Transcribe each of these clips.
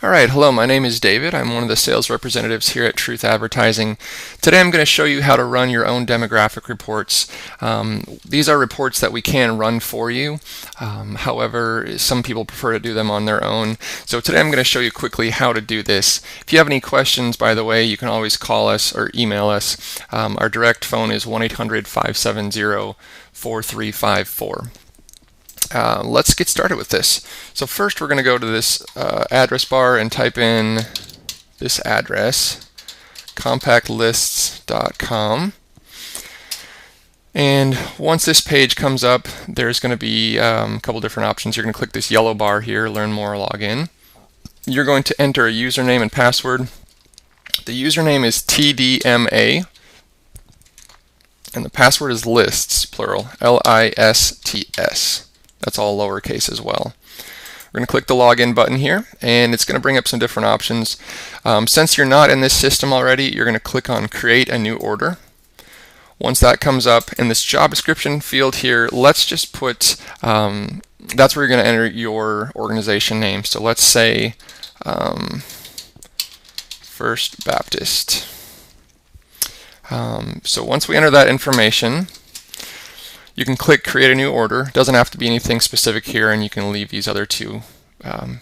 All right, hello, my name is David. I'm one of the sales representatives here at Truth Advertising. Today I'm going to show you how to run your own demographic reports. These are reports that we can run for you. However, some people prefer to do them on their own. So today I'm going to show you quickly how to do this. If you have any questions, by the way, you can always call us or email us. Our direct phone is 1-800-570-4354. Let's get started with this. So first we're going to go to this address bar and type in this address, compactlists.com. And once this page comes up, there's going to be a couple different options. You're going to click this yellow bar here, Learn More, Login. You're going to enter a username and password. The username is TDMA, and the password is lists, plural, LISTS. That's all lowercase as well. We're going to click the login button here, and it's going to bring up some different options. Since you're not in this system already, you're going to click on Create a New Order. Once that comes up, in this job description field here, let's just put, that's where you're going to enter your organization name. So let's say First Baptist. So once we enter that information, you can click Create a New Order. It doesn't have to be anything specific here, and you can leave these other two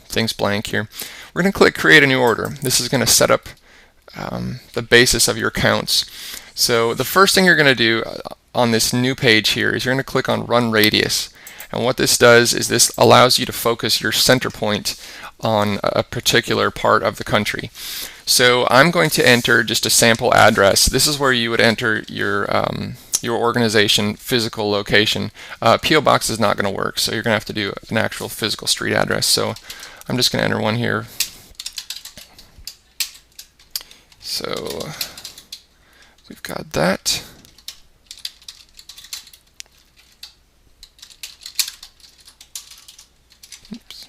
things blank here. We're going to click Create a New Order. This is going to set up the basis of your accounts. So the first thing you're going to do on this new page here is you're going to click on Run Radius. And what this does is this allows you to focus your center point on a particular part of the country. So I'm going to enter just a sample address. This is where you would enter your organization physical location. P.O. Box is not going to work, so you're going to have to do an actual physical street address. So I'm just going to enter one here. So we've got that. Oops.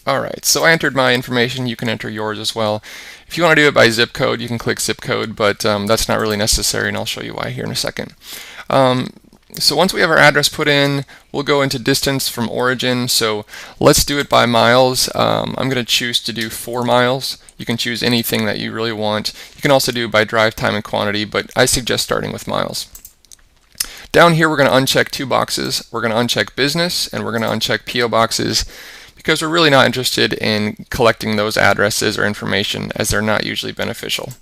All right, so I entered my information. You can enter yours as well. If you want to do it by zip code, you can click zip code, but that's not really necessary, and I'll show you why here in a second. So once we have our address put in, we'll go into distance from origin. So let's do it by miles. I'm going to choose to do 4 miles. You can choose anything that you really want. You can also do by drive time and quantity, but I suggest starting with miles. Down here, we're going to uncheck 2 boxes. We're going to uncheck business, and we're going to uncheck P.O. boxes, because we're really not interested in collecting those addresses or information, as they're not usually beneficial.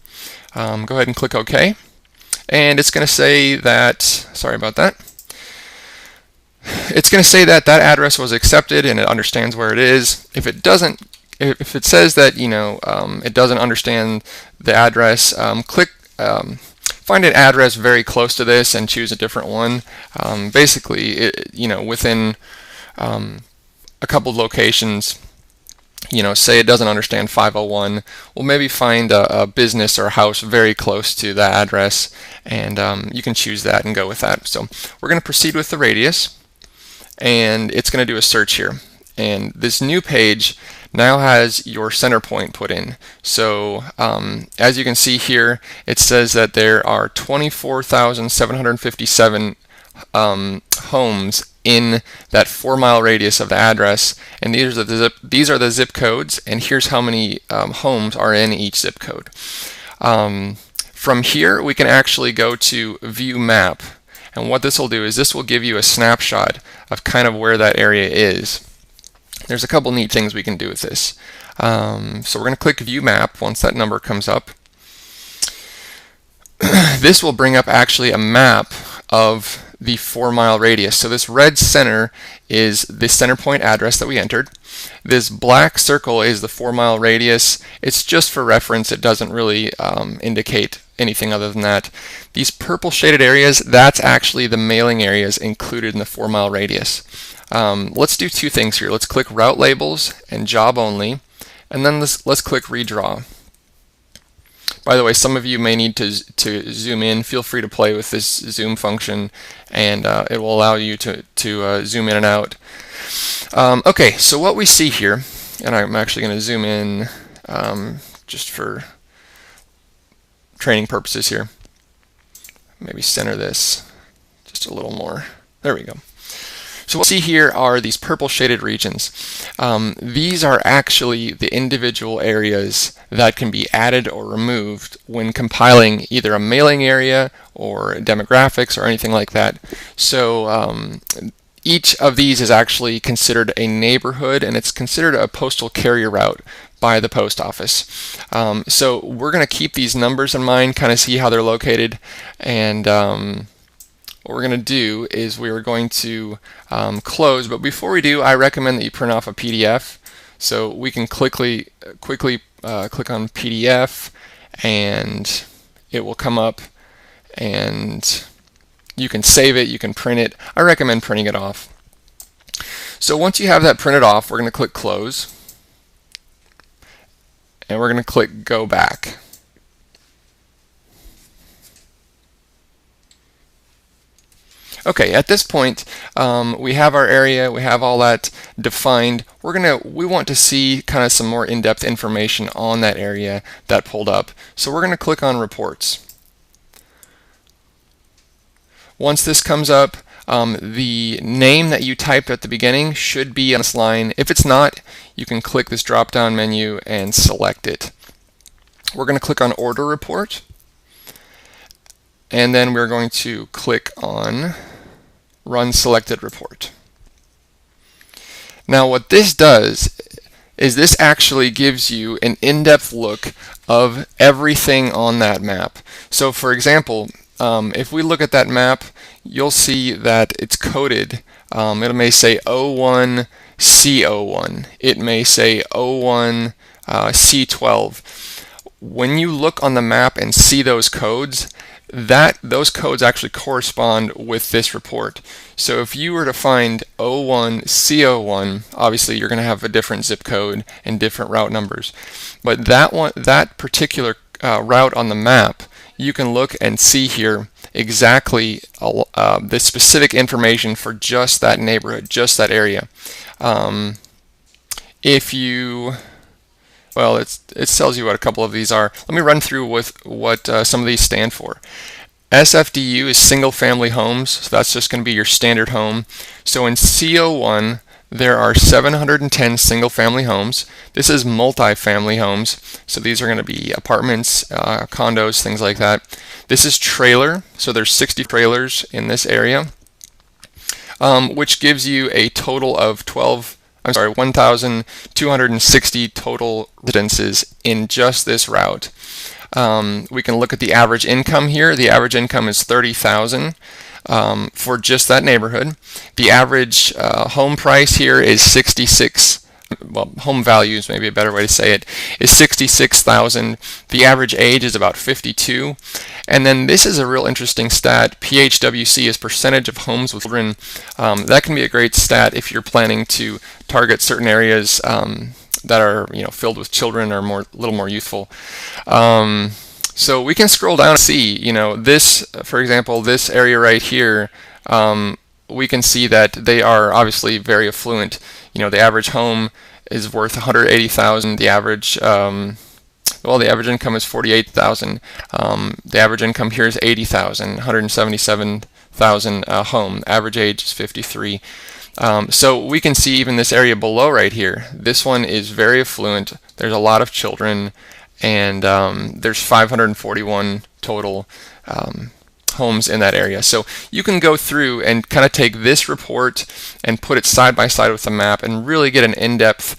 Go ahead and click OK. And it's going to say that, sorry about that, it's going to say that that address was accepted and it understands where it is. If it doesn't, if it says that, it doesn't understand the address, find an address very close to this and choose a different one. Basically, within a couple of locations, say it doesn't understand 501, well, maybe find a business or a house very close to that address, and you can choose that and go with that. So we're going to proceed with the radius, and it's going to do a search here. And this new page now has your center point put in. So as you can see here, it says that there are 24,757 homes in that 4-mile radius of the address, and these are the zip codes, and here's how many homes are in each zip code. From here, we can actually go to View Map, and what this will do is this will give you a snapshot of kind of where that area is. There's a couple neat things we can do with this. So we're going to click View Map once that number comes up. This will bring up actually a map of the 4-mile radius. So this red center is the center point address that we entered. This black circle is the 4-mile radius. It's just for reference. It doesn't really indicate anything other than that. These purple shaded areas, that's actually the mailing areas included in the 4-mile radius. Let's do 2 things here. Let's click Route Labels and Job Only, and then let's click Redraw. By the way, some of you may need to zoom in. Feel free to play with this zoom function, and it will allow you to zoom in and out. Okay, so what we see here, and I'm actually going to zoom in just for training purposes here. Maybe center this just a little more. There we go. So what we see here are these purple shaded regions. These are actually the individual areas that can be added or removed when compiling either a mailing area or demographics or anything like that. So each of these is actually considered a neighborhood, and it's considered a postal carrier route by the post office. So we're going to keep these numbers in mind, kind of see how they're located, and what we're going to do is we are going to close, but before we do, I recommend that you print off a PDF. So we can quickly click on PDF, and it will come up, and you can save it, you can print it. I recommend printing it off. So once you have that printed off, we're going to click Close, and we're going to click Go Back. Okay, at this point, we have our area, we have all that defined. We want to see kind of some more in-depth information on that area that pulled up. So we're going to click on Reports. Once this comes up, the name that you typed at the beginning should be on this line. If it's not, you can click this drop-down menu and select it. We're going to click on Order Report, and then we're going to click on Run Selected Report. Now what this does is this actually gives you an in-depth look of everything on that map. So for example, if we look at that map, you'll see that it's coded. It may say O1 C01. It may say O1 C12. When you look on the map and see those codes, those codes actually correspond with this report. So if you were to find O1 C01, obviously you're going to have a different zip code and different route numbers. But that particular route on the map, you can look and see here exactly the specific information for just that neighborhood, just that area. Well, it tells you what a couple of these are. Let me run through with what some of these stand for. SFDU is single family homes, so that's just going to be your standard home. So in CO1, there are 710 single family homes. This is multi-family homes, so these are going to be apartments, condos, things like that. This is trailer, so there's 60 trailers in this area, which gives you a total of 1,260 total residences in just this route. We can look at the average income here. The average income is $30,000 for just that neighborhood. The average home price here is home values, maybe a better way to say it, is $66,000. The average age is about 52. And then this is a real interesting stat. PHWC is percentage of homes with children. That can be a great stat if you're planning to target certain areas that are filled with children or a little more youthful. So we can scroll down and see, this, for example, this area right here, we can see that they are obviously very affluent. The average home is worth $180,000. The average, the average income is $48,000. The average income here is $80,000, $177,000 home. Average age is 53. So we can see even this area below right here. This one is very affluent. There's a lot of children, and there's 541 total homes in that area. So you can go through and kind of take this report and put it side by side with the map and really get an in-depth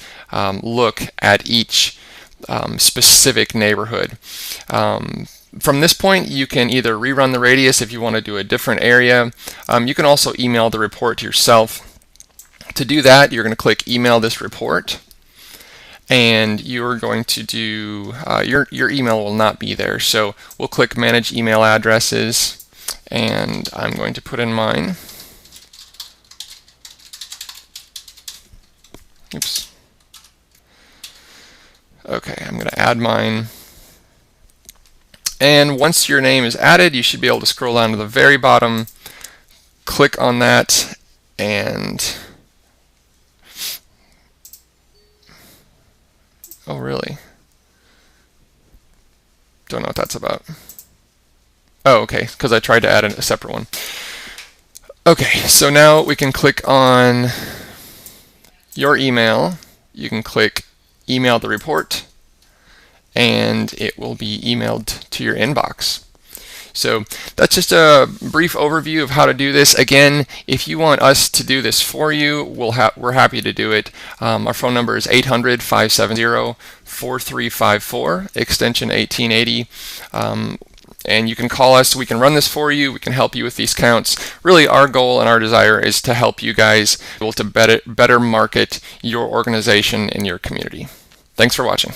look at each specific neighborhood. From this point, you can either rerun the radius if you want to do a different area. You can also email the report to yourself. To do that, you're going to click Email this report, and you're going to do your email will not be there. So we'll click Manage Email Addresses, and I'm going to put in mine. Oops. Okay, I'm going to add mine. And once your name is added, you should be able to scroll down to the very bottom, click on that, and oh, really? Don't know what that's about. Oh, okay, because I tried to add a separate one. Okay, so now we can click on your email. You can click email the report, and it will be emailed to your inbox. So that's just a brief overview of how to do this. Again, if you want us to do this for you, we're happy to do it. Our phone number is 800-570-4354, extension 1880. And you can call us, we can run this for you, we can help you with these counts. Really, our goal and our desire is to help you guys be able to better market your organization in your community. Thanks for watching.